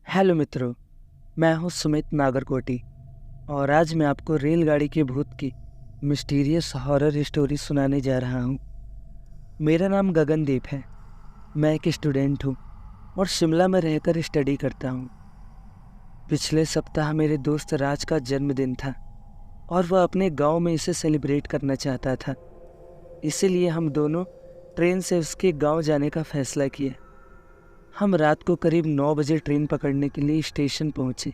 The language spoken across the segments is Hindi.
हेलो मित्रों, मैं हूं सुमित नागरकोटी और आज मैं आपको रेलगाड़ी के भूत की मिस्टीरियस हॉरर स्टोरी सुनाने जा रहा हूं। मेरा नाम गगनदीप है। मैं एक स्टूडेंट हूं और शिमला में रहकर स्टडी करता हूं। पिछले सप्ताह मेरे दोस्त राज का जन्मदिन था और वह अपने गांव में इसे सेलिब्रेट करना चाहता था। इसीलिए हम दोनों ट्रेन से उसके गांव जाने का फैसला किया। हम रात को करीब 9 बजे ट्रेन पकड़ने के लिए स्टेशन पहुंचे।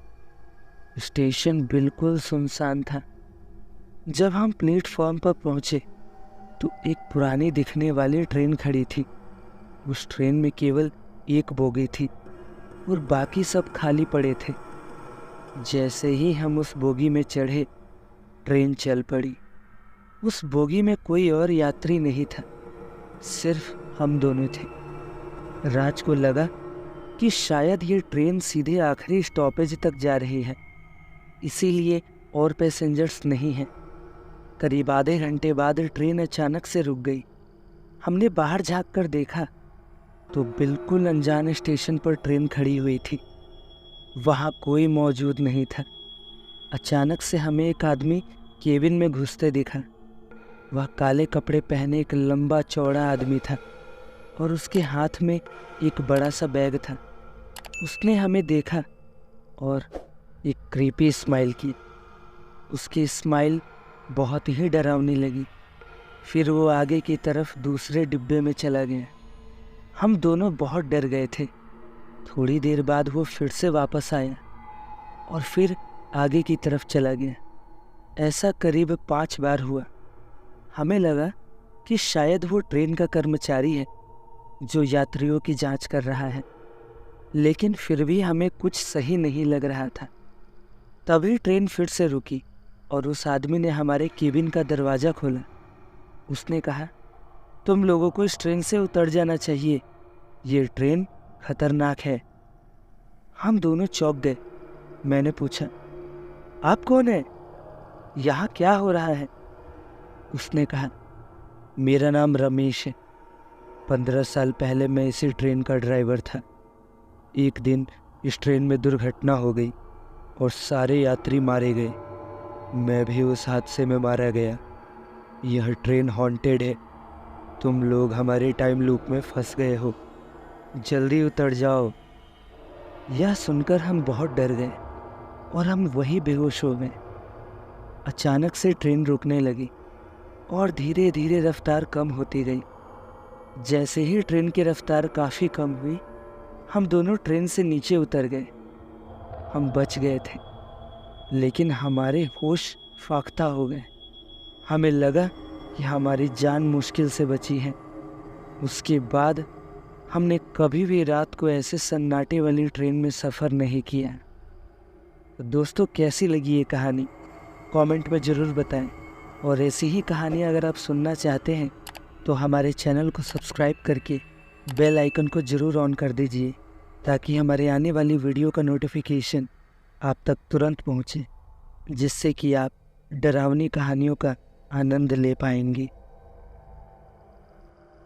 स्टेशन बिल्कुल सुनसान था। जब हम प्लेटफॉर्म पर पहुंचे तो एक पुरानी दिखने वाली ट्रेन खड़ी थी। उस ट्रेन में केवल एक बोगी थी और बाकी सब खाली पड़े थे। जैसे ही हम उस बोगी में चढ़े, ट्रेन चल पड़ी। उस बोगी में कोई और यात्री नहीं था, सिर्फ हम दोनों थे। राज को लगा कि शायद ये ट्रेन सीधे आखिरी स्टॉपेज तक जा रही है, इसीलिए और पैसेंजर्स नहीं हैं। करीब आधे घंटे बाद ट्रेन अचानक से रुक गई। हमने बाहर झांक कर देखा तो बिल्कुल अनजान स्टेशन पर ट्रेन खड़ी हुई थी। वहाँ कोई मौजूद नहीं था। अचानक से हमें एक आदमी केबिन में घुसते दिखा। वह काले कपड़े पहने एक लंबा चौड़ा आदमी था और उसके हाथ में एक बड़ा सा बैग था। उसने हमें देखा और एक क्रीपी स्माइल की। उसकी स्माइल बहुत ही डरावनी लगी। फिर वो आगे की तरफ दूसरे डिब्बे में चला गया। हम दोनों बहुत डर गए थे। थोड़ी देर बाद वो फिर से वापस आया और फिर आगे की तरफ चला गया। ऐसा करीब 5 बार हुआ। हमें लगा कि शायद वो ट्रेन का कर्मचारी है जो यात्रियों की जांच कर रहा है, लेकिन फिर भी हमें कुछ सही नहीं लग रहा था। तभी ट्रेन फिर से रुकी और उस आदमी ने हमारे केबिन का दरवाज़ा खोला। उसने कहा, तुम लोगों को इस ट्रेन से उतर जाना चाहिए, ये ट्रेन खतरनाक है। हम दोनों चौंक गए। मैंने पूछा, आप कौन हैं? यहाँ क्या हो रहा है? उसने कहा, मेरा नाम रमेश है। 15 साल पहले मैं इसी ट्रेन का ड्राइवर था। एक दिन इस ट्रेन में दुर्घटना हो गई और सारे यात्री मारे गए। मैं भी उस हादसे में मारा गया। यह ट्रेन हॉन्टेड है। तुम लोग हमारे टाइम लूप में फंस गए हो, जल्दी उतर जाओ। यह सुनकर हम बहुत डर गए और हम वही बेहोश हो गए। अचानक से ट्रेन रुकने लगी और धीरे धीरे रफ्तार कम होती गई। जैसे ही ट्रेन की रफ्तार काफ़ी कम हुई, हम दोनों ट्रेन से नीचे उतर गए। हम बच गए थे, लेकिन हमारे होश फाख्ता हो गए। हमें लगा कि हमारी जान मुश्किल से बची है। उसके बाद हमने कभी भी रात को ऐसे सन्नाटे वाली ट्रेन में सफ़र नहीं किया। तो दोस्तों, कैसी लगी ये कहानी कमेंट में ज़रूर बताएं। और ऐसी ही कहानियाँ अगर आप सुनना चाहते हैं तो हमारे चैनल को सब्सक्राइब करके बेल आइकन को ज़रूर ऑन कर दीजिए, ताकि हमारे आने वाली वीडियो का नोटिफिकेशन आप तक तुरंत पहुँचे, जिससे कि आप डरावनी कहानियों का आनंद ले पाएंगे।